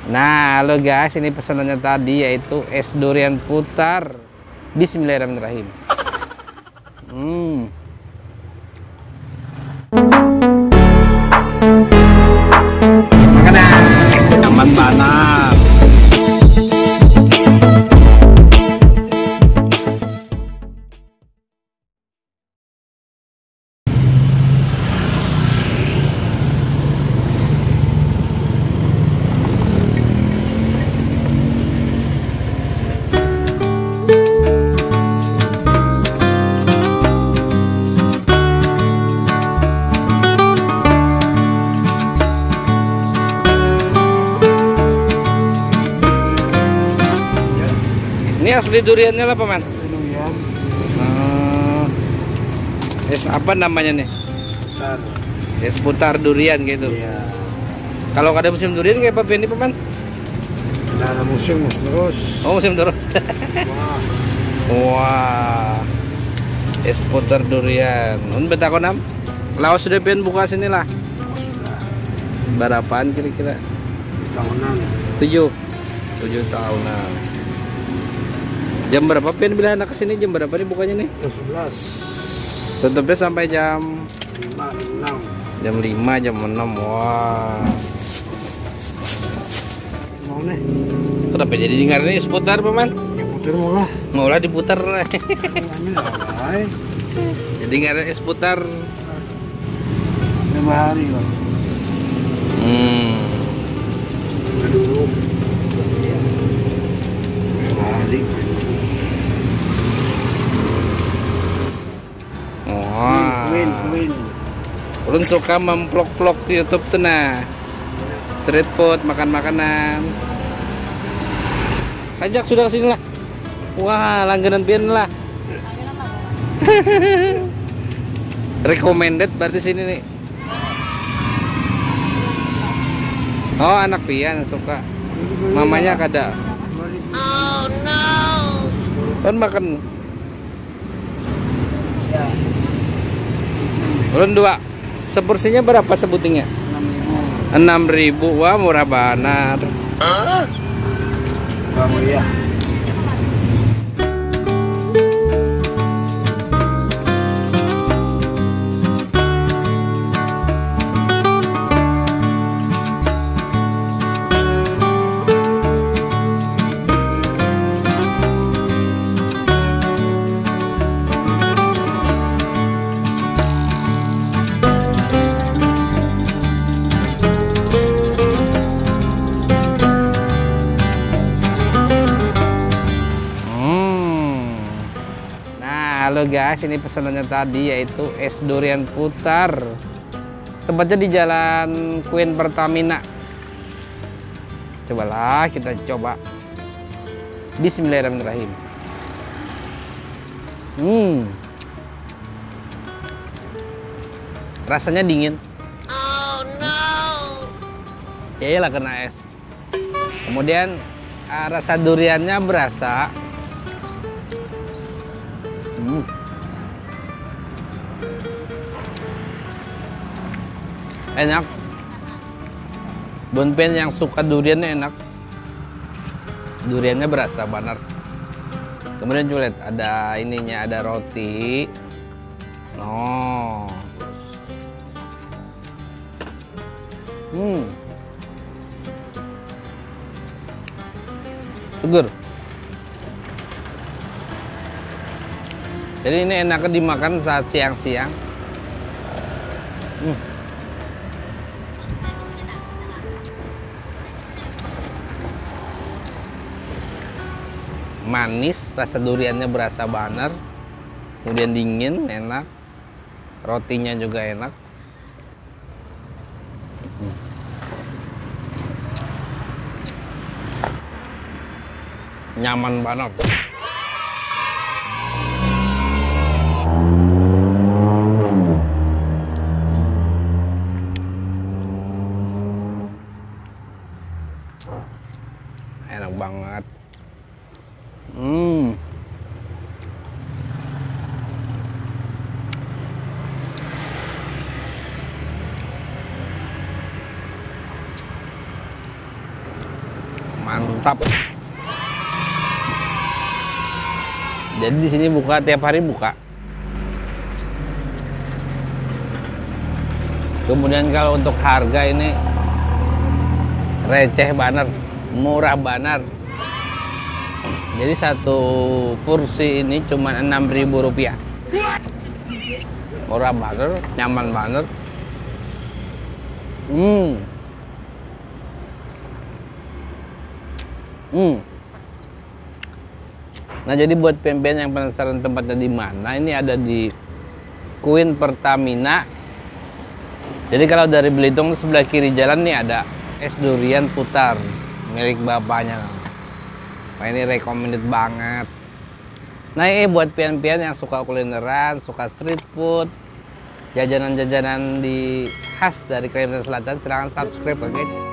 Nah, halo guys, ini pesanannya tadi yaitu es durian putar. Bismillahirrahmanirrahim. Makanan nyaman banget. Ini asli duriannya lah paman. Durian. Es apa namanya nih? Putar. Es putar durian gitu. Iya. Kalau ada musim durian kayak apa ini paman? Tidak ada musim terus. Oh, musim terus. Wah. Wah. Es putar durian. Nun betakon am? Lawas sudah pengen buka sini lah. Sudah. Berapaan kira-kira? Tahunan. 7 tahunan. Jam berapa pengen bila anak kesini? Jam berapa nih bukanya nih? Jam 11. Tutupnya sampai jam 5, 6. jam 5, jam 6. Wah. Mau nih? Kenapa jadi dengar ini seputar paman? Ya putar mula. Maulah diputar. Ini apa? Jadi dengar es putar. 5 hari bang. Dulu. 5 hari. Wah. Queen. Ulun suka memvlog-vlog di YouTube tuh nah. Street food, makan makanan. Ajak sudah kesini lah. Wah, langganan pian lah. Recommended berarti sini nih. Oh, anak pian suka. Mamanya kada. Oh no. Kan makan. Ya. Ulun 2. Seporsinya berapa sebutingnya? 6.000. Wah, murah banget. Kamu ya. Halo guys, ini pesanannya tadi yaitu es durian putar. Tempatnya di Jalan Queen Pertamina. Cobalah kita coba. Bismillahirrahmanirrahim. Rasanya dingin. Oh no. Ya iyalah kena es. Kemudian rasa duriannya berasa. Enak. Bonpen yang suka duriannya enak. Duriannya berasa banget. Kemudian juga lihat ada ininya, ada roti. Oh. Seger. Jadi ini enak dimakan saat siang-siang. Manis, rasa duriannya berasa banget. Kemudian dingin, enak. Rotinya juga enak. Nyaman banget. Enak banget. Mantap. Jadi di sini buka tiap hari buka. Kemudian kalau untuk harga ini receh banget, murah banget. Jadi satu porsi ini cuma Rp6.000. Murah banget, nyaman banget. Nah, jadi buat pempen yang penasaran tempatnya di mana, ini ada di Queen Pertamina. Jadi kalau dari Belitung sebelah kiri jalan nih ada es durian putar milik bapaknya. Nah, ini recommended banget. Nah, buat pian-pian yang suka kulineran, suka street food, jajanan-jajanan di khas dari Kalimantan Selatan, silahkan subscribe, oke?